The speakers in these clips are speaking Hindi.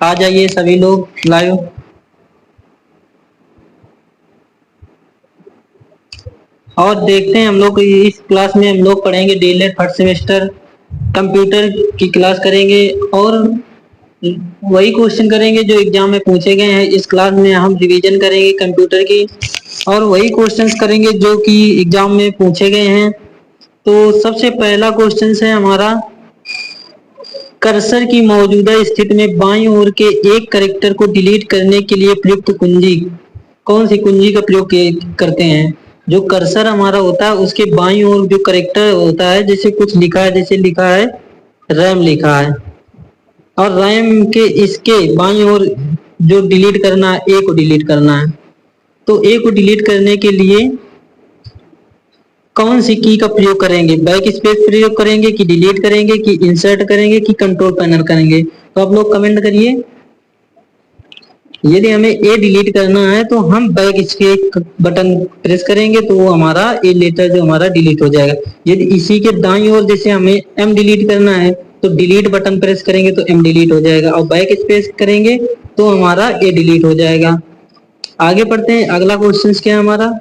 आ जाइए सभी लोग लाइव। और देखते हैं हम लोग इस क्लास में हम लोग पढ़ेंगे डीएलएड फर्स्ट सेमेस्टर कंप्यूटर की क्लास करेंगे और वही क्वेश्चन करेंगे जो एग्जाम में पूछे गए हैं। इस क्लास में हम रिवीजन करेंगे कंप्यूटर की और वही क्वेश्चंस करेंगे जो कि एग्जाम में पूछे गए हैं। तो सबसे पहला क्वेश्चन है हमारा, कर्सर की मौजूदा स्थिति में बाईं ओर के एक कैरेक्टर को डिलीट करने के लिए प्रयुक्त कुंजी कौन सी कुंजी का प्रयोग करते हैं। जो कर्सर हमारा होता है उसके बाईं ओर जो कैरेक्टर होता है, जैसे कुछ लिखा है, जैसे लिखा है रैम लिखा है और रैम के इसके बाईं ओर जो डिलीट करना है, ए को डिलीट करना है। तो ए को डिलीट करने के लिए कौन सी की का प्रयोग करेंगे, बैक स्पेस प्रयोग करेंगे कि डिलीट करेंगे कि इंसर्ट करेंगे कि कंट्रोल पैनल करेंगे। तो आप लोग कमेंट करिए। यदि हमें ए डिलीट करना है तो हम बैक स्पेस बटन प्रेस करेंगे तो वो हमारा ए लेटर जो हमारा डिलीट हो जाएगा। यदि इसी के दाईं ओर जैसे हमें एम डिलीट करना है तो डिलीट बटन प्रेस करेंगे तो एम डिलीट हो जाएगा और बैक स्पेस करेंगे तो हमारा ए डिलीट हो जाएगा। आगे बढ़ते हैं। अगला क्वेश्चन क्या है हमारा,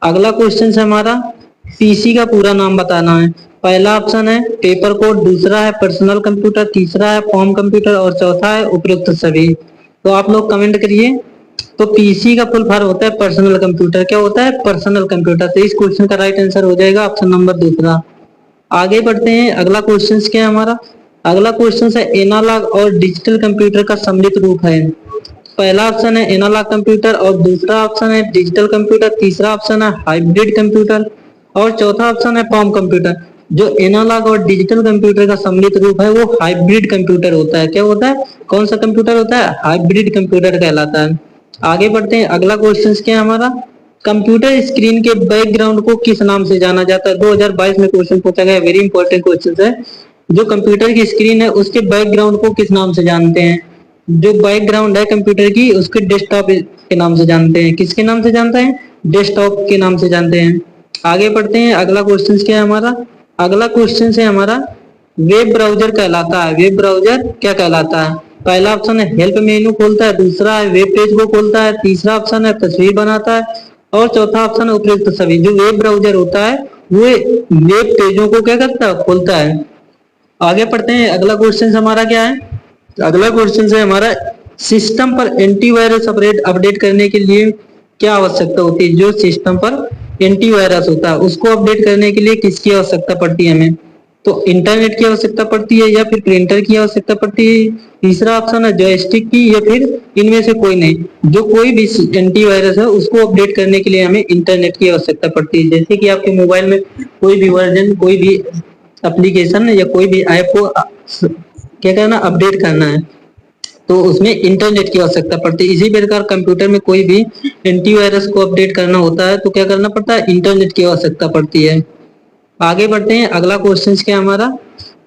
अगला क्वेश्चन है हमारा पीसी का पूरा नाम बताना है। पहला ऑप्शन है पेपर कोड, दूसरा है पर्सनल कंप्यूटर, तीसरा है फॉर्म कंप्यूटर और चौथा है उपयुक्त सभी। तो आप लोग कमेंट करिए। तो पीसी का फुल फॉर्म होता है पर्सनल कंप्यूटर। क्या होता है? Personal computer. तो इस क्वेश्चन का राइट आंसर हो जाएगा ऑप्शन नंबर दूसरा। आगे बढ़ते हैं। अगला क्वेश्चन क्या है हमारा, अगला क्वेश्चन है एनालॉग और डिजिटल कंप्यूटर का सम्मिलित रूप है। पहला ऑप्शन है एनालॉग कंप्यूटर और दूसरा ऑप्शन है डिजिटल कंप्यूटर, तीसरा ऑप्शन है हाइब्रिड कंप्यूटर और चौथा ऑप्शन है फॉर्म कंप्यूटर। जो एनालॉग और डिजिटल कंप्यूटर का सम्मिलित रूप है वो हाइब्रिड कंप्यूटर होता है। क्या होता है? कौन सा कंप्यूटर होता है? हाइब्रिड कंप्यूटर कहलाता है। आगे बढ़ते हैं। अगला क्वेश्चन क्या है हमारा, कंप्यूटर स्क्रीन के बैकग्राउंड को किस नाम से जाना जाता है। 2022 में क्वेश्चन पूछा गया, वेरी इंपॉर्टेंट क्वेश्चन है। जो कंप्यूटर की स्क्रीन है उसके बैकग्राउंड को किस नाम से जानते हैं। जो बैकग्राउंड है कंप्यूटर की उसके डेस्कटॉप के नाम से जानते हैं। किसके नाम से जानते हैं? डेस्कटॉप के नाम से जानते हैं। आगे बढ़ते हैं। अगला क्वेश्चन क्या है हमारा, अगला क्वेश्चन है हमारा वेब ब्राउजर कहलाता है। वेब ब्राउजर क्या कहलाता है? पहला ऑप्शन है हेल्प मेनू खोलता है, दूसरा है वेब पेज को खोलता है, तीसरा ऑप्शन है तस्वीर बनाता है और चौथा ऑप्शन है उपयुक्त सभी। जो वेब ब्राउजर होता है वो वेब पेजों को क्या करता है? खोलता है। आगे पढ़ते हैं। अगला क्वेश्चन हमारा क्या है, अगला क्वेश्चन है हमारा सिस्टम पर एंटीवायरस अपडेट करने के लिए क्या आवश्यकता होती है। जो सिस्टम पर एंटीवायरस होता है उसको अपडेट करने के लिए किसकी आवश्यकता पड़ती है हमें। तो इंटरनेट की आवश्यकता पड़ती है या फिर प्रिंटर की आवश्यकता पड़ती है, तीसरा ऑप्शन है जॉयस्टिक की या फिर इनमें से कोई नहीं। जो कोई भी एंटीवायरस है उसको अपडेट करने के लिए हमें इंटरनेट की आवश्यकता पड़ती है। जैसे कि आपके मोबाइल में कोई भी वर्जन, कोई भी एप्लीकेशन या कोई भी ऐप को क्या करना, अपडेट करना है तो उसमें इंटरनेट की आवश्यकता पड़ती है। इसी प्रकार कंप्यूटर में कोई भी एंटीवायरस को अपडेट करना होता है तो क्या करना पड़ता है? इंटरनेट की आवश्यकता पड़ती है। आगे बढ़ते हैं। अगला क्वेश्चन क्या हमारा,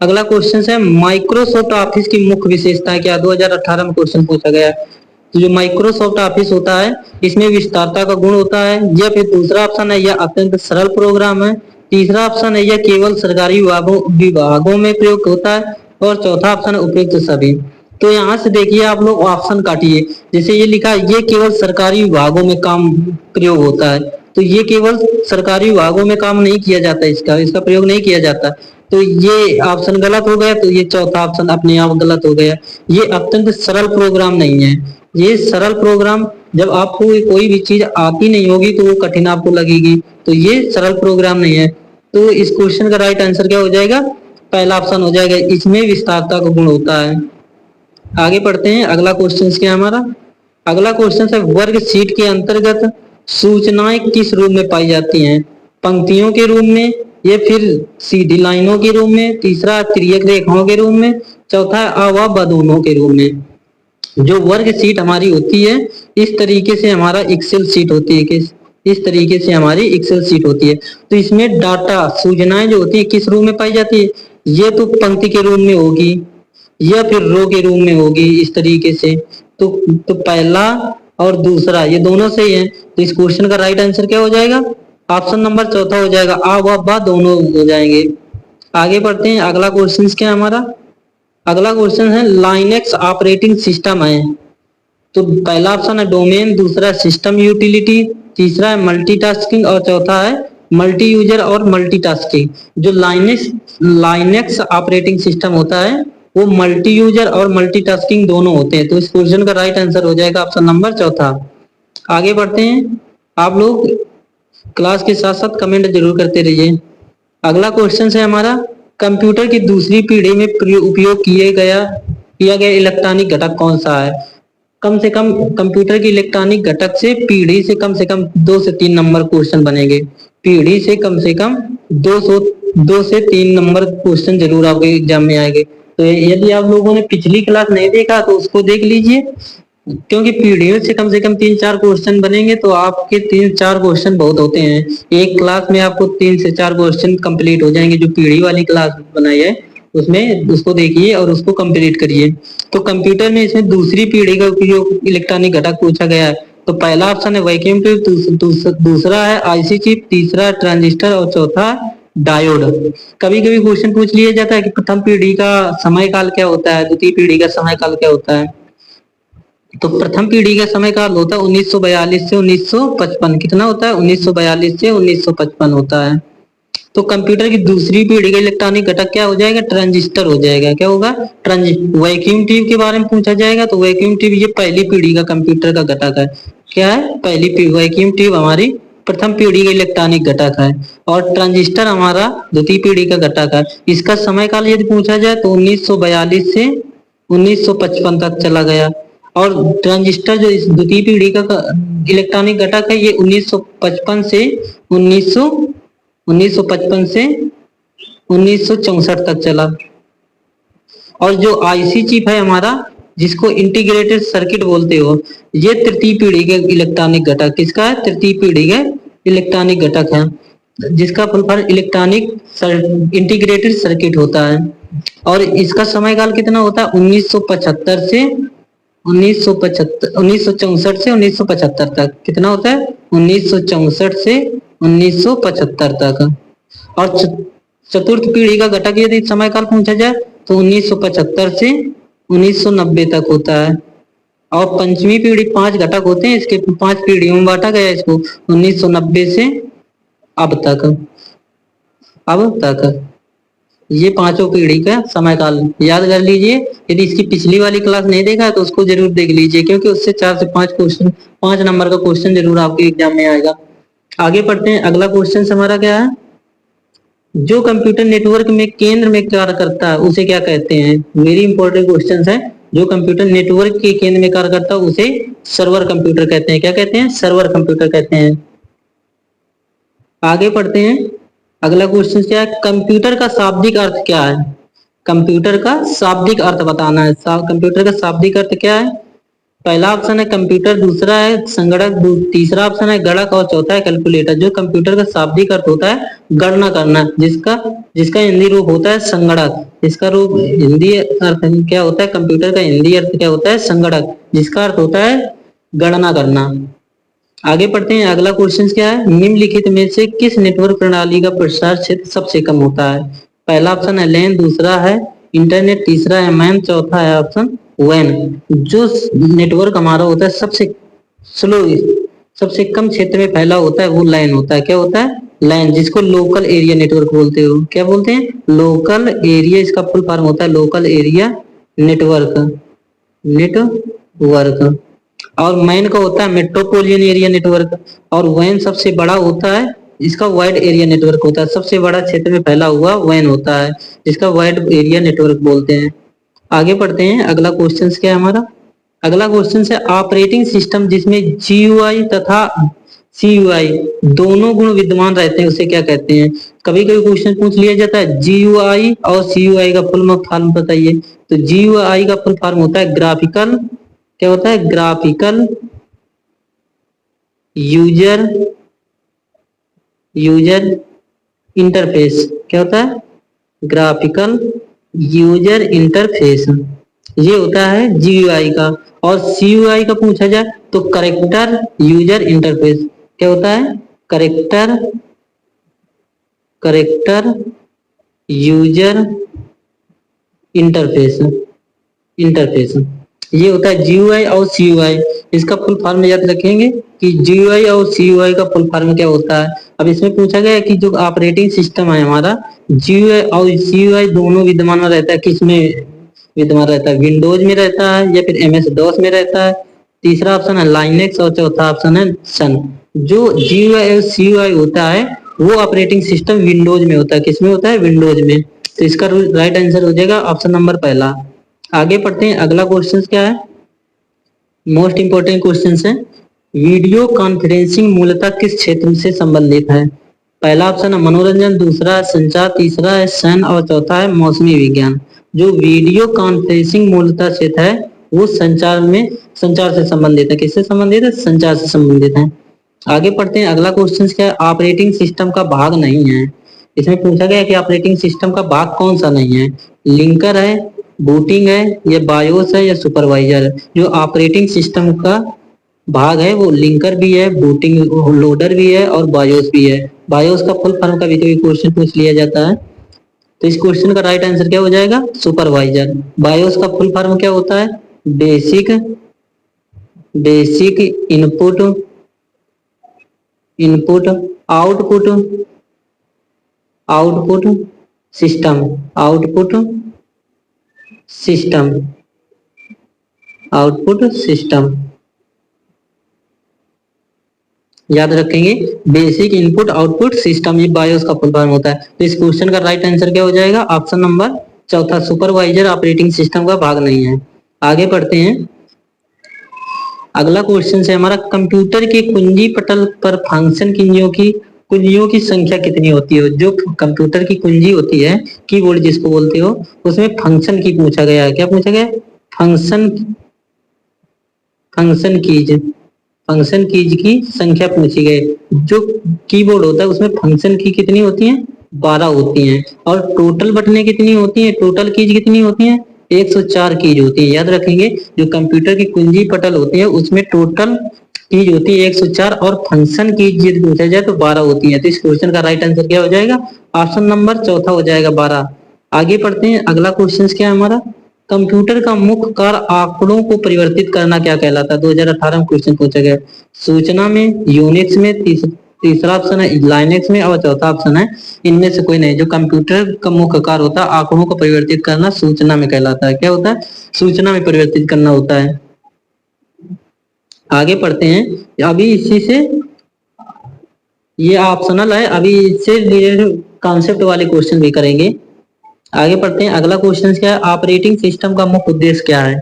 अगला क्वेश्चन है माइक्रोसॉफ्ट ऑफिस की मुख्य विशेषता क्या। 2018 में क्वेश्चन पूछा गया। तो जो माइक्रोसॉफ्ट ऑफिस होता है इसमें विस्तारता का गुण होता है, या फिर दूसरा ऑप्शन है यह अत्यंत सरल प्रोग्राम है, तीसरा ऑप्शन है यह केवल सरकारी विभागों में प्रयोग होता है और चौथा ऑप्शन है उपयुक्त सभी। तो यहाँ से देखिए आप लोग ऑप्शन काटिए। जैसे ये लिखा है ये केवल सरकारी विभागों में काम प्रयोग होता है, तो ये केवल सरकारी विभागों में काम नहीं किया जाता, इसका इसका प्रयोग नहीं किया जाता। तो ये ऑप्शन गलत हो गया। तो ये चौथा ऑप्शन अपने आप गलत हो गया। ये अत्यंत सरल प्रोग्राम नहीं है। ये सरल प्रोग्राम, जब आपको कोई भी चीज आती नहीं होगी तो वो कठिन आपको लगेगी, तो ये सरल प्रोग्राम नहीं है। तो इस क्वेश्चन का राइट आंसर क्या हो जाएगा? पहला ऑप्शन हो जाएगा, इसमें विस्तारता का गुण होता है। आगे पढ़ते हैं। अगला क्वेश्चन क्या हमारा, अगला क्वेश्चन है वर्ग शीट के अंतर्गत सूचनाएं किस रूप में पाई जाती हैं। पंक्तियों के रूप में या फिर सीधी लाइनों के रूप में, तीसरा तिर्यक रेखाओं के रूप में, चौथा अ व ब दोनों के रूप में। जो वर्ग शीट हमारी होती है इस तरीके से हमारा एक्सेल शीट होती है। इस तरीके से हमारी एक्सेल शीट होती है। तो इसमें डाटा सूचनाएं जो होती है किस रूप में पाई जाती है, ये तो पंक्ति के रूप में होगी या फिर रो के रूप में होगी इस तरीके से। तो पहला और दूसरा ये दोनों सही है। तो इस क्वेश्चन का राइट आंसर क्या हो जाएगा? ऑप्शन नंबर चौथा हो जाएगा, आ व बा दोनों हो जाएंगे। आगे बढ़ते हैं। अगला क्वेश्चन क्या है हमारा, अगला क्वेश्चन है लाइनेक्स ऑपरेटिंग सिस्टम है। तो पहला ऑप्शन है डोमेन, दूसरा सिस्टम यूटिलिटी, तीसरा है मल्टीटास्किंग और चौथा है मल्टी यूजर और मल्टीटास्किंग। जो लाइनेक्स लाइनेक्स ऑपरेटिंग सिस्टम होता है वो मल्टी यूजर और मल्टीटास्किंग दोनों होते हैं। तो इस क्वेश्चन का राइट आंसर हो जाएगा ऑप्शन नंबर चौथा। आगे बढ़ते हैं। आप लोग क्लास के साथ साथ कमेंट जरूर करते रहिए। अगला क्वेश्चन है हमारा कंप्यूटर की दूसरी पीढ़ी में उपयोग किया गया इलेक्ट्रॉनिक घटक कौन सा है। कम से कम कंप्यूटर की इलेक्ट्रॉनिक घटक से कम 2 से 3 नंबर क्वेश्चन बनेंगे। पीढ़ी से कम 2 से 3 नंबर क्वेश्चन जरूर आपके एग्जाम में आएंगे। तो यदि आप लोगों ने पिछली क्लास नहीं देखा तो उसको देख लीजिए, क्योंकि पीढ़ियों से कम 3-4 क्वेश्चन बनेंगे तो आपके 3-4 क्वेश्चन बहुत होते हैं। एक क्लास में आपको 3 से 4 क्वेश्चन कंप्लीट हो जाएंगे। जो पीढ़ी वाली क्लास बनाई है उसमें उसको देखिए और उसको कंप्लीट करिए। तो कंप्यूटर में इसमें दूसरी पीढ़ी का उपयोग इलेक्ट्रॉनिक घटक पूछा गया है। तो पहला ऑप्शन है वैक्यूम ट्यूब, दूसरा है आईसी चिप, तीसरा है ट्रांजिस्टर और चौथा डायोड। कभी कभी क्वेश्चन पूछ लिया जाता है कि प्रथम पीढ़ी का समय काल क्या होता है, द्वितीय पीढ़ी का समय काल क्या होता है। तो प्रथम पीढ़ी का समय काल होता है 1942 से 1955। कितना होता है? 1942 से 1955 होता है। तो कंप्यूटर की दूसरी पीढ़ी का इलेक्ट्रॉनिक घटक क्या हो जाएगा? ट्रांजिस्टर हो जाएगा। क्या होगा? वैक्यूम ट्यूब के बारे में पूछा जाएगा तो वैक्यूम ट्यूब ये पहली पीढ़ी का कंप्यूटर का घटक है। क्या है? पहली वैक्यूम ट्यूब हमारी प्रथम पीढ़ी का इलेक्ट्रॉनिक घटक है और ट्रांजिस्टर हमारा द्वितीय पीढ़ी का घटक है। इसका समय काल यदि पूछा जाए तो 1942 से 1955 तक चला गया। और ट्रांजिस्टर जो इस द्वितीय पीढ़ी का इलेक्ट्रॉनिक घटक है ये 1955 से 1955 से 1964 तक चला। और जो आईसी चिप है हमारा, जिसको इंटीग्रेटेड सर्किट बोलते हो, ये तृतीय पीढ़ी के इलेक्ट्रॉनिक घटक। किसका है? तृतीय पीढ़ी के इलेक्ट्रॉनिक घटक है, जिसका full form electronic integrated circuit होता है। और इसका समय काल कितना होता है? 1975 से 1964 से 1975 तक। कितना होता है? 1964 से 1975 तक। और चतुर्थ पीढ़ी का घटक यदि समय काल पूछा जाए तो 1975 से 1990 तक होता है। और पंचमी पीढ़ी 5 घटक होते हैं इसके, 5 पीढ़ियों में बांटा गया है इसको 1990 से अब तक। ये पांचों पीढ़ी का समय काल याद कर लीजिए। यदि इसकी पिछली वाली क्लास नहीं देखा है तो उसको जरूर देख लीजिए, क्योंकि उससे 4 से 5 क्वेश्चन, 5 नंबर का क्वेश्चन जरूर आपके एग्जाम में आएगा। आगे पढ़ते हैं। अगला क्वेश्चन हमारा क्या है? जो कंप्यूटर नेटवर्क में केंद्र में कार्य करता है उसे क्या कहते हैं? वेरी इंपॉर्टेंट क्वेश्चन है। जो कंप्यूटर नेटवर्क के केंद्र में कार्य करता है उसे सर्वर कंप्यूटर कहते हैं। क्या कहते हैं? सर्वर कंप्यूटर कहते हैं। आगे पढ़ते हैं। अगला क्वेश्चन क्या है? कंप्यूटर का शाब्दिक अर्थ क्या है? कंप्यूटर का शाब्दिक अर्थ बताना है। कंप्यूटर का शाब्दिक अर्थ क्या है? पहला ऑप्शन है कंप्यूटर, दूसरा है संगणक, तीसरा ऑप्शन है गणक और चौथा है कैलकुलेटर। जो कंप्यूटर का शाब्दिक अर्थ होता है गणना करना, जिसका जिसका हिंदी रूप होता है संगणक। इसका रूप हिंदी अर्थ क्या होता है? कंप्यूटर का हिंदी अर्थ क्या होता है? संगणक, जिसका अर्थ होता है गणना करना। आगे पढ़ते हैं। अगला क्वेश्चन क्या है? निम्नलिखित में से किस नेटवर्क प्रणाली का प्रसार क्षेत्र सबसे कम होता है? पहला ऑप्शन है लैन, दूसरा है इंटरनेट, तीसरा है मैन, चौथा है ऑप्शन वैन। जो नेटवर्क हमारा होता है सबसे स्लो, सबसे कम क्षेत्र में फैला होता है वो लैन होता है। क्या होता है? लैन, जिसको लोकल एरिया नेटवर्क बोलते हो। क्या बोलते हैं? Local area. इसका फुल फॉर्म होता है लोकल एरिया नेटवर्क। और मैन का होता है मेट्रोपोलियन एरिया नेटवर्क। और वैन सबसे बड़ा होता है, इसका वाइड एरिया नेटवर्क होता है। सबसे बड़ा क्षेत्र में फैला हुआ वैन होता है, जिसका वाइड एरिया नेटवर्क बोलते हैं। आगे पढ़ते हैं। अगला क्वेश्चन क्या है हमारा? अगला क्वेश्चन है ऑपरेटिंग सिस्टम जिसमें जीयूआई तथा सीयूआई दोनों गुण विद्यमान रहते हैं उसे क्या कहते हैं? कभी कभी क्वेश्चन पूछ लिया जाता है जीयूआई और सीयूआई का फुल फॉर्म बताइए। तो जीयूआई का फुल फॉर्म होता है ग्राफिकल, क्या होता है? Graphical user interface. क्या होता है? ग्राफिकल यूजर इंटरफेस, ये होता है जीयूआई का। और सीयूआई का पूछा जाए तो करेक्टर यूजर इंटरफेस। क्या होता है? करेक्टर यूजर इंटरफेस, इंटरफेस ये होता है जीयूआई और सीयूआई। इसका फुल फॉर्म याद रखेंगे कि जीयूआई और सीयूआई का फुल फॉर्म क्या होता है। अब इसमें पूछा गया है कि जो ऑपरेटिंग सिस्टम है हमारा, जीयूआई और सीयूआई दोनों विद्यमान में रहता है, किसमें विद्यमान रहता है, विंडोज में रहता है या फिर एमएस डॉस में रहता है। तीसरा ऑप्शन है लाइनेक्स और चौथा ऑप्शन है सन। जो जीयूआई और सीयूआई होता है वो ऑपरेटिंग सिस्टम विंडोज में होता है, किसमें होता है, विंडोज में। तो इसका राइट आंसर हो जाएगा ऑप्शन नंबर पहला। आगे पढ़ते हैं, अगला क्वेश्चन क्या है, मोस्ट इंपोर्टेंट क्वेश्चन है। वीडियो कॉन्फ्रेंसिंग मूलतः किस क्षेत्र से संबंधित है। पहला ऑप्शन है मनोरंजन, दूसरा है संचार, तीसरा है सैन्य और चौथा है मौसमी विज्ञान। जो वीडियो कॉन्फ्रेंसिंग मूलतः क्षेत्र है वो संचार से संबंधित है। किससे संबंधित है, संचार से संबंधित है। आगे पढ़ते हैं, अगला क्वेश्चन क्या है, ऑपरेटिंग सिस्टम का भाग नहीं है। इसमें पूछा गया है कि ऑपरेटिंग सिस्टम का भाग कौन सा नहीं है, लिंकर है, बूटिंग है, या बायोस है, या सुपरवाइजर है। जो ऑपरेटिंग सिस्टम का भाग है वो लिंकर भी है, बूटिंग लोडर भी है और बायोस भी है। बायोस का फुल फॉर्म कभी कभी क्वेश्चन पूछ लिया जाता है। तो इस क्वेश्चन का राइट आंसर क्या हो जाएगा, सुपरवाइजर। बायोस का फुल फॉर्म क्या होता है, basic basic input input output output system output system output system याद रखेंगे, बेसिक इनपुट आउटपुट सिस्टम, ये बायोस का फुल फॉर्म होता है। तो इस क्वेश्चन का राइट आंसर क्या हो जाएगा, ऑप्शन नंबर चौथा, सुपरवाइजर ऑपरेटिंग सिस्टम का भाग नहीं है। आगे बढ़ते हैं, अगला क्वेश्चन है हमारा, कंप्यूटर के कुंजी पटल पर फंक्शन कुंजियों की संख्या कितनी होती है। जो कंप्यूटर की कुंजी होती है, कीबोर्ड जिसको बोलते हो, उसमें फंक्शन की पूछा गया है। क्या पूछा गया है, function function keys function keys की संख्या पूछी गई। जो कीबोर्ड होता है उसमें फंक्शन की कितनी होती है, 12 होती हैं। और टोटल बटनें कितनी होती हैं, टोटल कीज कितनी होती हैं, 104 कीज होती है। याद रखेंगे, जो कंप्यूटर की कुंजी पटल होती है उसमें टोटल कीज होती है 104 और फंक्शन कीज यदि पूछा जाए तो 12 होती है। तो इस क्वेश्चन का राइट आंसर क्या हो जाएगा, ऑप्शन नंबर चौथा हो जाएगा, 12। आगे पढ़ते हैं, अगला क्वेश्चन क्या है हमारा, कंप्यूटर का मुख्य कार्य आंकड़ों को परिवर्तित करना क्या कहलाता है। 2018 में क्वेश्चन पूछा गया। सूचना में, यूनिक्स में, तीसरा ऑप्शन है लाइनेक्स में और चौथा ऑप्शन है इनमें से कोई नहीं। जो कंप्यूटर का मुख्य कार्य होता है आंकड़ों को परिवर्तित करना, सूचना में कहलाता है। क्या होता है, सूचना में परिवर्तित करना होता है। आगे पढ़ते हैं, अभी इसी से ये ऑप्शनल है, अभी इससे रिलेटेड कॉन्सेप्ट वाले क्वेश्चन भी करेंगे। आगे पढ़ते हैं, अगला क्वेश्चन क्या है, ऑपरेटिंग सिस्टम का मुख्य उद्देश्य क्या है।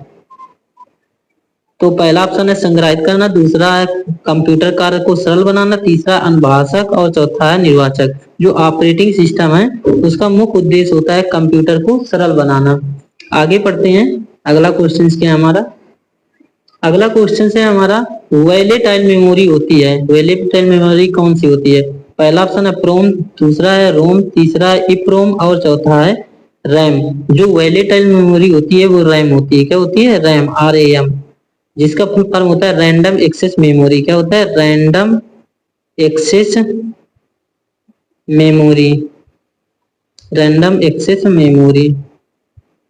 तो पहला ऑप्शन है संग्रहित करना, दूसरा है कंप्यूटर कार्य को सरल बनाना, तीसरा अनुभाषक और चौथा है निर्वाचक। जो ऑपरेटिंग सिस्टम है उसका मुख्य उद्देश्य होता है कंप्यूटर को सरल बनाना। आगे पढ़ते हैं, अगला क्वेश्चन क्या है हमारा, अगला क्वेश्चन है हमारा, वैलेटाइल मेमोरी होती है, वैलेटाइल मेमोरी कौन सी होती है। पहला ऑप्शन है प्रोम, दूसरा है रोम, तीसरा है इप्रोम और चौथा है रैम। जो वैलेटाइल मेमोरी होती है वो रैम होती है। क्या होती है, रैम, RAM, जिसका फुल फॉर्म होता है रैंडम एक्सेस मेमोरी। क्या होता है, random access memory, random access memory,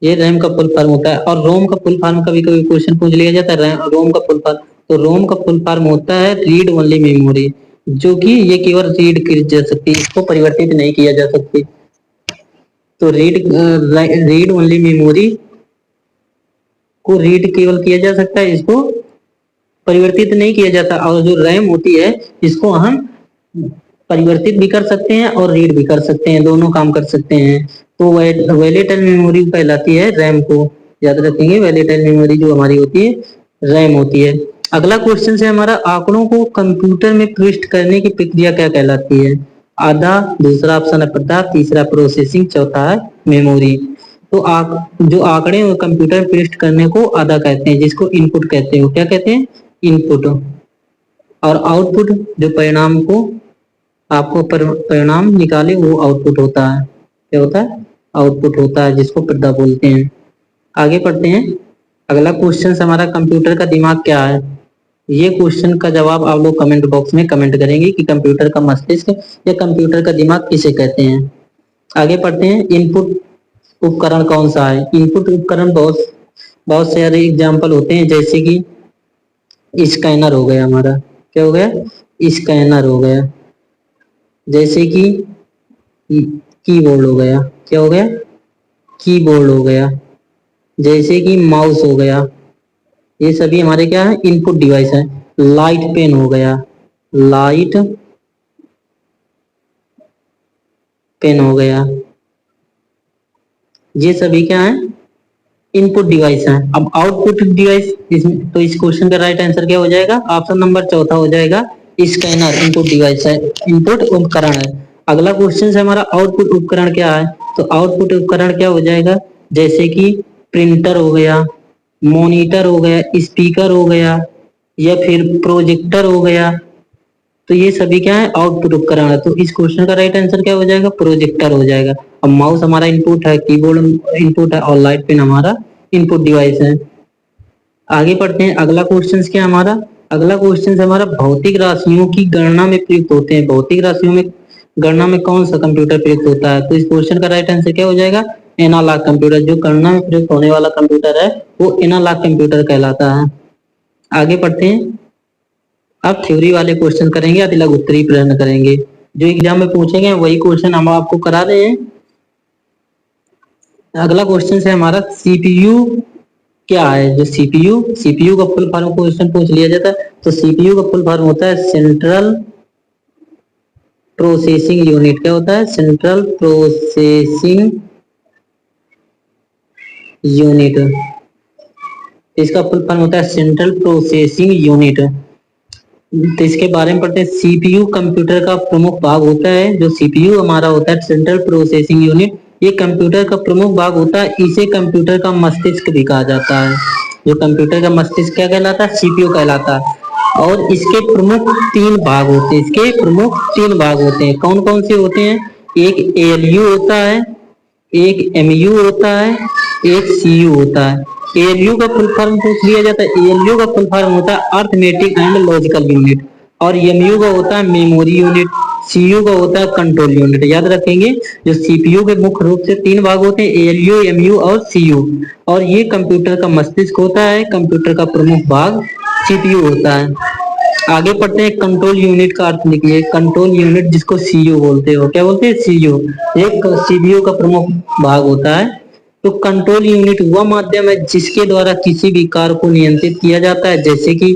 ये रैम का फुल फॉर्म होता है। और रोम का फुल फॉर्म कभी कभी क्वेश्चन पूछ लिया जाता है, रोम का फुल फॉर्म, तो रोम का फुल फॉर्म होता है रीड ओनली मेमोरी, जो कि ये केवल रीड की जा सकती है, इसको परिवर्तित नहीं किया जा सकती। तो रीड ओनली मेमोरी को रीड केवल किया जा सकता है, इसको परिवर्तित नहीं किया जाता। और जो रैम होती है इसको हम परिवर्तित भी कर सकते हैं और रीड भी कर सकते हैं, दोनों काम कर सकते हैं। तो वैलेटाइल मेमोरी कहलाती है रैम को, याद रखेंगे, वैलेटाइल मेमोरी जो हमारी होती है रैम होती है। अगला क्वेश्चन है हमारा, आंकड़ों को कंप्यूटर में प्रविष्ट करने की प्रक्रिया क्या कहलाती है। आधा, दूसरा ऑप्शन है पता, तीसरा प्रोसेसिंग, चौथा है मेमोरी। तो जो आंकड़े कंप्यूटर में प्रविष्ट करने को आधा कहते हैं, जिसको इनपुट कहते हैं। क्या कहते हैं, इनपुट। और आउटपुट, जो परिणाम को आपको परिणाम निकाले वो आउटपुट होता है। क्या होता है, आउटपुट होता है, जिसको पर्दा बोलते हैं। आगे पढ़ते हैं, अगला क्वेश्चन हमारा, कंप्यूटर का दिमाग क्या है। ये क्वेश्चन का जवाब आप लोग कमेंट बॉक्स में कमेंट करेंगे कि कंप्यूटर का मस्तिष्क या कंप्यूटर का दिमाग किसे कहते हैं। आगे पढ़ते हैं, इनपुट उपकरण कौन सा है? इनपुट उपकरण बहुत बहुत सारे एग्जाम्पल होते हैं, जैसे कि स्कैनर हो गया हमारा, क्या हो गया? स्कैनर हो गया, जैसे कि कीबोर्ड हो गया, क्या हो गया? कीबोर्ड हो गया, जैसे कि माउस हो गया। ये सभी हमारे क्या है? इनपुट डिवाइस है। लाइट पेन हो गया, लाइट पेन हो गया, ये सभी क्या है? इनपुट डिवाइस है। अब आउटपुट डिवाइस, तो इस क्वेश्चन का राइट आंसर क्या हो जाएगा? ऑप्शन नंबर चौथा हो जाएगा, स्कैनर इनपुट डिवाइस है, इनपुट उपकरण है। अगला क्वेश्चन है हमारा, आउटपुट उपकरण क्या है? तो आउटपुट उपकरण क्या हो जाएगा? जैसे कि प्रिंटर हो गया, मॉनिटर हो गया, स्पीकर हो गया, या फिर प्रोजेक्टर हो गया। तो ये सभी क्या है? आउटपुट उपकरण है। तो इस क्वेश्चन का राइट आंसर क्या हो जाएगा? प्रोजेक्टर हो जाएगा। अब माउस हमारा इनपुट है, कीबोर्ड इनपुट है, और लाइट पेन हमारा इनपुट डिवाइस है। आगे पढ़ते हैं, अगला क्वेश्चन क्या है हमारा? अगला क्वेश्चन हमारा, भौतिक राशियों की गणना में प्रयुक्त होते हैं। भौतिक राशियों में गणना में कौन सा कंप्यूटर प्रयुक्त होता है? तो इस क्वेश्चन का राइट आंसर क्या हो जाएगा? Analog computer. जो गणना में प्रयुक्त होने वाला कंप्यूटर है वो एनालॉग कंप्यूटर कहलाता है। आगे पढ़ते हैं, अब थ्योरी वाले क्वेश्चन करेंगे, अधिलघु उत्तरीय प्रश्न करेंगे। जो एग्जाम में पूछे गए वही क्वेश्चन हम आपको करा रहे हैं। अगला क्वेश्चन है हमारा, सीपीयू क्या है? जो सीपीयू का फुल फॉर्म क्वेश्चन पूछ लिया जाता है, तो सीपीयू का फुल फॉर्म होता है सेंट्रल प्रोसेसिंग यूनिट। क्या होता है? Central processing unit. इसका फुल फॉर्म होता है सेंट्रल प्रोसेसिंग यूनिट। तो इसके बारे में पढ़ते हैं। सीपीयू कंप्यूटर का प्रमुख भाग होता है। जो सीपीयू हमारा होता है, सेंट्रल प्रोसेसिंग यूनिट, ये कंप्यूटर का प्रमुख भाग होता है। इसे कंप्यूटर का मस्तिष्क भी कहा जाता है। जो कंप्यूटर का मस्तिष्क क्या कहलाता है? सीपीयू कहलाता है। और इसके प्रमुख तीन भाग होते हैं। इसके प्रमुख तीन भाग होते हैं। कौन कौन से होते हैं? एक एएलयू होता है, एक एमयू होता है, एक सीयू होता है। एएलयू का फुल फॉर्म पूछ लिया जाता है। एएलयू का फुल फॉर्म होता है अर्थमेटिक एंड लॉजिकल यूनिट, और एमयू का होता है मेमोरी यूनिट, सीयू का होता है कंट्रोल यूनिट। याद रखेंगे, जो सीपीयू के मुख्य रूप से तीन भाग होते हैं, एएलयू, एमयू और सीयू। और ये कंप्यूटर का मस्तिष्क होता है। कंप्यूटर का प्रमुख भाग सीपीयू होता है। आगे पढ़ते हैं, कंट्रोल यूनिट का अर्थ लिखिए। कंट्रोल यूनिट, जिसको सीयू बोलते हो, क्या बोलते हैं? सीयू एक सीपीयू का प्रमुख भाग होता है। तो कंट्रोल यूनिट वह माध्यम है जिसके द्वारा किसी भी कार्य को नियंत्रित किया जाता है, जैसे कि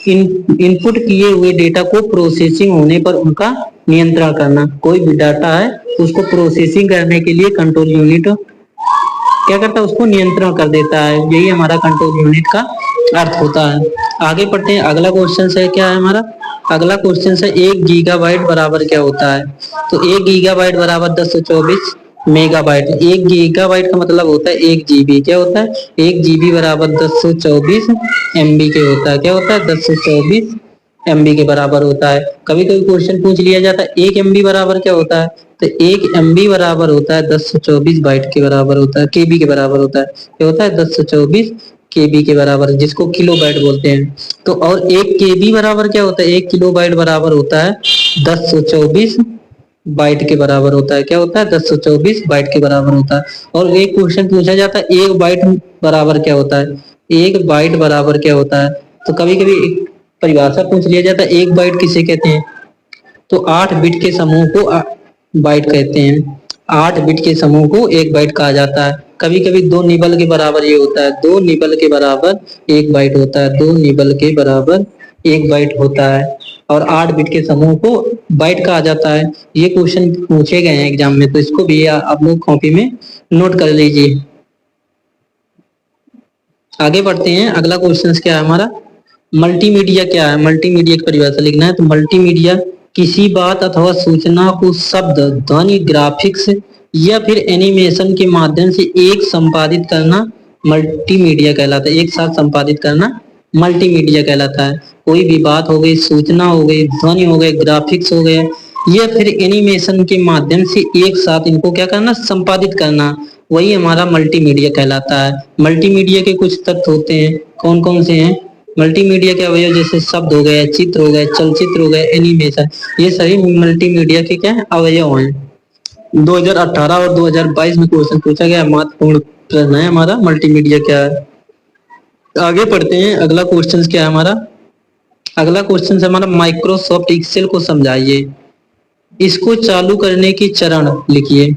इनपुट किए हुए डेटा को प्रोसेसिंग होने पर उनका नियंत्रण करना। कोई भी डाटा है उसको प्रोसेसिंग करने के लिए कंट्रोल यूनिट क्या करता है? उसको नियंत्रण कर देता है। यही हमारा कंट्रोल यूनिट का अर्थ होता है। आगे पढ़ते हैं, अगला क्वेश्चन है क्या है हमारा? अगला क्वेश्चन है, 1 गीगाबाइट बराबर क्या होता है? तो 1 गीगाबाइट बराबर 1024 मेगाबाइट। 1 गीगाबाइट का मतलब होता है 1 जीबी। क्या होता है? 1 जीबी बराबर 1024 एमबी के होता है। क्या होता है? 1024 एमबी के बराबर होता है। कभी कभी क्वेश्चन पूछ लिया जाता है 1 एमबी बराबर क्या होता है? तो 1 एमबी बराबर होता है 1024 बाइट के बराबर होता है, केबी के बराबर होता है। क्या होता है? 1024 केबी के बराबर, जिसको किलो बाइट बोलते हैं। तो और 1 केबी बराबर क्या होता है? 1 किलो बाइट बराबर होता है 1024 बाइट के बराबर होता है। क्या होता है? 1024 बाइट के बराबर होता है। और एक क्वेश्चन पूछा जाता है 1 बाइट बराबर क्या होता है? 1 बाइट बराबर क्या होता है? तो कभी कभी एक परिभाषा पूछ लिया जाता है, 1 बाइट किसे कहते हैं? तो 8 बिट के समूह को बाइट कहते हैं। 8 बिट के समूह को 1 बाइट कहा जाता है। कभी कभी 2 निबल के बराबर ये होता है, 2 निबल के बराबर 1 बाइट होता है, 2 निबल के बराबर 1 बाइट होता है। और 8 बिट के समूह को बाइट कहा जाता है। ये क्वेश्चन पूछे गए हैं एग्जाम में, तो इसको भी आप लोग कॉपी में नोट कर लीजिए। आगे बढ़ते हैं, अगला क्वेश्चन क्या है हमारा? मल्टीमीडिया क्या है? मल्टीमीडिया की परिभाषा लिखना है। तो मल्टीमीडिया किसी बात अथवा सूचना को शब्द, ध्वनि, ग्राफिक्स या फिर एनिमेशन के माध्यम से एक संपादित करना मल्टीमीडिया कहलाता है। एक साथ संपादित करना मल्टीमीडिया कहलाता है। कोई भी बात हो गई, सूचना हो गई, ध्वनि हो गए, ग्राफिक्स हो गए, या फिर एनिमेशन के माध्यम से एक साथ इनको क्या करना? संपादित करना, वही हमारा मल्टीमीडिया कहलाता है। मल्टीमीडिया के कुछ तत्व होते हैं, कौन कौन से हैं? मल्टीमीडिया के अवयव जैसे शब्द हो गए, चित्र हो गए, चलचित्र हो गए, एनिमेशन, ये सभी मल्टीमीडिया के क्या है? अवयव हैं। 2018 और 2022 में क्वेश्चन पूछा गया, महत्वपूर्ण प्रश्न है हमारा, मल्टीमीडिया क्या है। आगे पढ़ते हैं, अगला क्वेश्चन क्या है हमारा। अगला क्वेश्चन है हमारा, माइक्रोसॉफ्ट एक्सेल को समझाइए, इसको चालू करने की चरण लिखिए।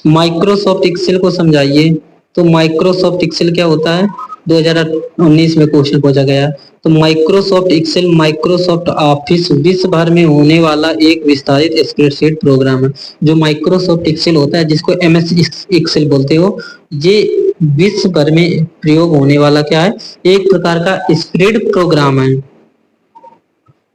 माइक्रोसॉफ्ट एक्सेल को समझाइए, तो माइक्रोसॉफ्ट एक्सेल क्या होता है, 2019 में क्वेश्चन पूछा गया। तो माइक्रोसॉफ्ट एक्सेल माइक्रोसॉफ्ट ऑफिस विश्व भर में होने वाला एक विस्तारित स्प्रेडशीट प्रोग्राम है। जो माइक्रोसॉफ्ट एक्सेल होता है, जिसको एमएस एक्सेल बोलते हो, ये विश्व भर में प्रयोग होने वाला क्या है, एक प्रकार का स्प्रेड प्रोग्राम है।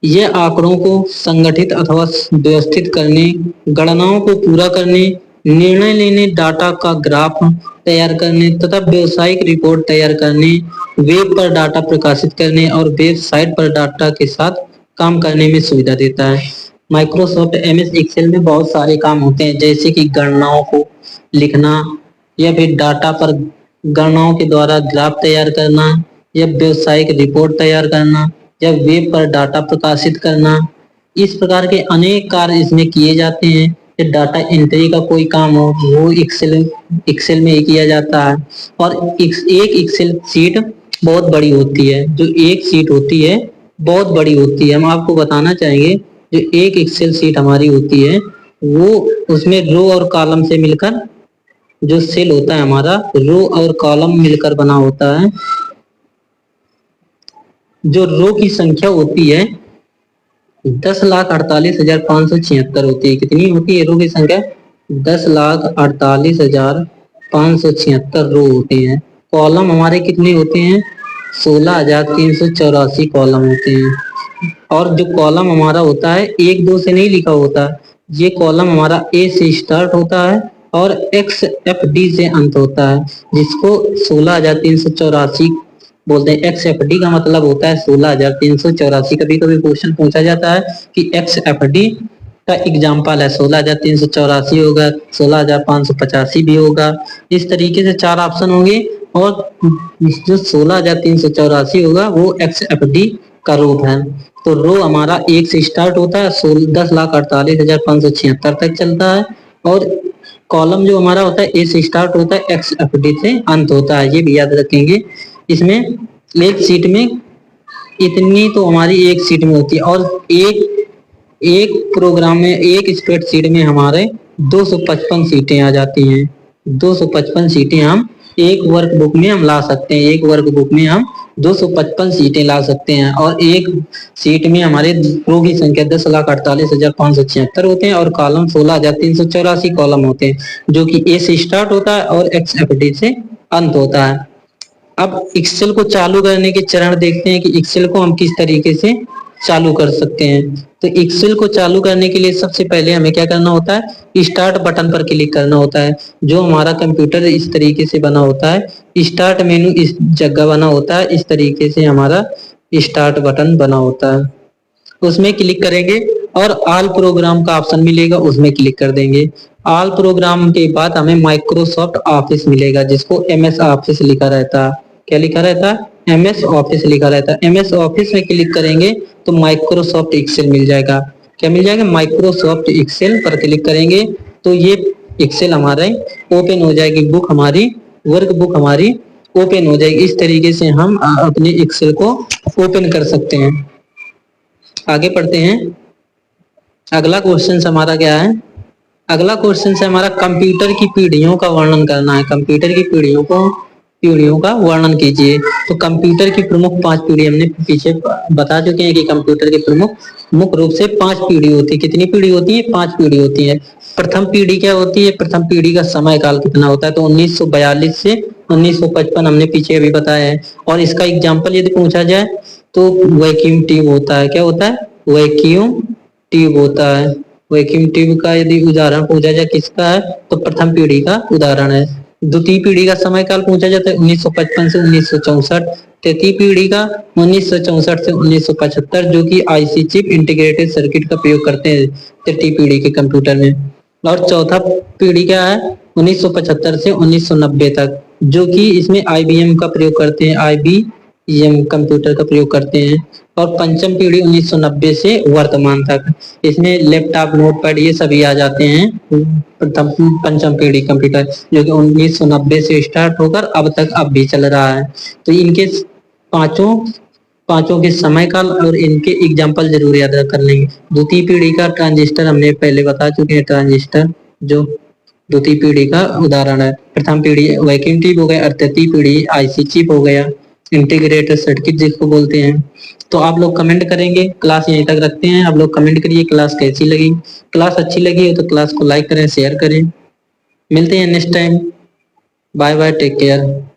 यह आंकड़ों को संगठित अथवा व्यवस्थित करने, गणनाओं को पूरा करने, निर्णय लेने, डाटा का ग्राफ तैयार करने तथा व्यावसायिक रिपोर्ट तैयार करने, वेब पर डाटा प्रकाशित करने और वेबसाइट पर डाटा के साथ काम करने में सुविधा देता है। माइक्रोसॉफ्ट एमएस एक्सेल में बहुत सारे काम होते हैं, जैसे कि गणनाओं को लिखना, या फिर डाटा पर गणनाओं के द्वारा ग्राफ तैयार करना, या व्यावसायिक रिपोर्ट तैयार करना, या वेब पर डाटा प्रकाशित करना। इस प्रकार के अनेक कार्य इसमें किए जाते हैं। या डाटा एंट्री का कोई काम हो, वो एक्सेल में ही किया जाता है। और एक एक्सेल शीट बहुत बड़ी होती है, जो एक शीट होती है बहुत बड़ी होती है। हम आपको बताना चाहेंगे, जो एक एक्सेल शीट हमारी होती है, वो उसमें रो और कॉलम से मिलकर, जो सेल होता है हमारा, रो और कॉलम मिलकर बना होता है। जो रो की संख्या होती है 10,48,576 होती है। कितनी होती है रो की संख्या, 10,48,576 रो होते हैं। कॉलम हमारे कितने होते हैं, 16,384 कॉलम होते हैं। और जो कॉलम हमारा होता है, एक दो से नहीं लिखा होता, ये कॉलम हमारा ए से स्टार्ट होता है और एक्स एफ डी से अंत होता है, जिसको 16,384 बोलते हैं। एक्स एफ डी का मतलब होता है 16,384। कभी कभी क्वेश्चन पूछा जाता है कि एक्स एफ डी का एग्जाम्पल है, 16,384 होगा, 16,585 भी होगा। इस तरीके से चार ऑप्शन होंगे, और जो 16,384 होगा वो एक्स एफ डी का रूप है। तो रो हमारा एक से स्टार्ट होता है, 10,48,576 तक चलता है। और कॉलम जो हमारा होता है ए से स्टार्ट होता है, एक्स एफ डी से अंत होता है। ये भी याद रखेंगे। इसमें एक सीट में इतनी तो हमारी एक सीट में होती है, और एक एक प्रोग्राम में, एक स्प्रेडशीट में हमारे 255 सीटें आ जाती हैं। 255 सीटें हम एक वर्कबुक में हम ला सकते हैं। एक वर्कबुक में हम 255 सीटें ला सकते हैं। और एक सीट में हमारे रो की संख्या 10,48,576 होते हैं, और कॉलम 16,384 कॉलम होते हैं, जो कि ए से स्टार्ट होता है और एक्स एफ डी से अंत होता है। अब एक्सेल को चालू करने के चरण देखते हैं कि एक्सेल को हम किस तरीके से चालू कर सकते हैं। तो एक्सेल को चालू करने के लिए सबसे पहले हमें क्या करना होता है, स्टार्ट बटन पर क्लिक करना होता है। जो हमारा कंप्यूटर इस तरीके से बना होता है, स्टार्ट मेनू इस जगह बना होता है, इस तरीके से हमारा स्टार्ट बटन बना होता है। उसमें क्लिक करेंगे और ऑल प्रोग्राम का ऑप्शन मिलेगा, उसमें क्लिक कर देंगे। ऑल प्रोग्राम के बाद हमें माइक्रोसॉफ्ट ऑफिस मिलेगा, जिसको एमएस ऑफिस लिखा रहता है। क्या लिखा रहता है, एमएस ऑफिस लिखा रहता है। एमएस ऑफिस में क्लिक करेंगे तो माइक्रोसॉफ्ट एक्सेल मिल जाएगा। क्या मिल जाएगा, माइक्रोसॉफ्ट एक्सेल पर क्लिक करेंगे तो ये एक्सेल हमारे ओपन हो जाएगी, बुक हमारी, वर्क बुक हमारी ओपन हो जाएगी। इस तरीके से हम अपने एक्सेल को ओपन कर सकते हैं। आगे पढ़ते हैं। अगला क्वेश्चन हमारा क्या है, अगला क्वेश्चन है हमारा, कंप्यूटर की पीढ़ियों का वर्णन करना है। कंप्यूटर की पीढ़ियों का वर्णन कीजिए। तो कंप्यूटर की प्रमुख 5 पीढ़ी हमने पीछे बता चुके हैं कि कंप्यूटर के प्रमुख मुख्य रूप से 5 पीढ़ी होती है। कितनी पीढ़ी होती है, 5 पीढ़ी होती है। प्रथम पीढ़ी क्या होती है, प्रथम पीढ़ी का समय काल कितना होता है, तो 1942 से 1955 हमने पीछे अभी बताया है। और इसका एग्जाम्पल यदि पूछा जाए तो वैक्यूम ट्यूब होता है। क्या होता है, वैक्यूम ट्यूब होता है। वैक्यूम ट्यूब का यदि उदाहरण पूछा जाए किसका है, तो प्रथम पीढ़ी का उदाहरण है। द्वितीय पीढ़ी का समय काल पूछा जाता है 1955 से 1964। तृतीय पीढ़ी का 1964 से 1975, जो कि आईसी चिप इंटीग्रेटेड सर्किट का प्रयोग करते हैं तृतीय पीढ़ी के कंप्यूटर में। और चौथा पीढ़ी क्या है, 1975 से 1990 तक, जो कि इसमें आईबीएम का प्रयोग करते हैं, ये हम कंप्यूटर का प्रयोग करते हैं। और पंचम पीढ़ी 1990 से वर्तमान तक, इसमें लैपटॉप, नोटपैड ये सभी आ जाते हैं। प्रथम पंचम पीढ़ी कंप्यूटर जो कि 1990 से स्टार्ट होकर अब तक अब भी चल रहा है। तो इनके पांचों पांचों के समय काल और इनके एग्जाम्पल जरूर याद कर लेंगे। द्वितीय पीढ़ी का ट्रांजिस्टर हमने पहले बता चुके हैं, ट्रांजिस्टर जो द्वितीय पीढ़ी का उदाहरण है। प्रथम पीढ़ी वैक्यूम ट्यूब हो गया और तृतीय पीढ़ी आईसी चिप हो गया, इंटीग्रेटेड सर्किट जिसको बोलते हैं। तो आप लोग कमेंट करेंगे, क्लास यहीं तक रखते हैं। आप लोग कमेंट करिए क्लास कैसी लगी। क्लास अच्छी लगी हो तो क्लास को लाइक करें, शेयर करें। मिलते हैं next time. Bye bye, take care.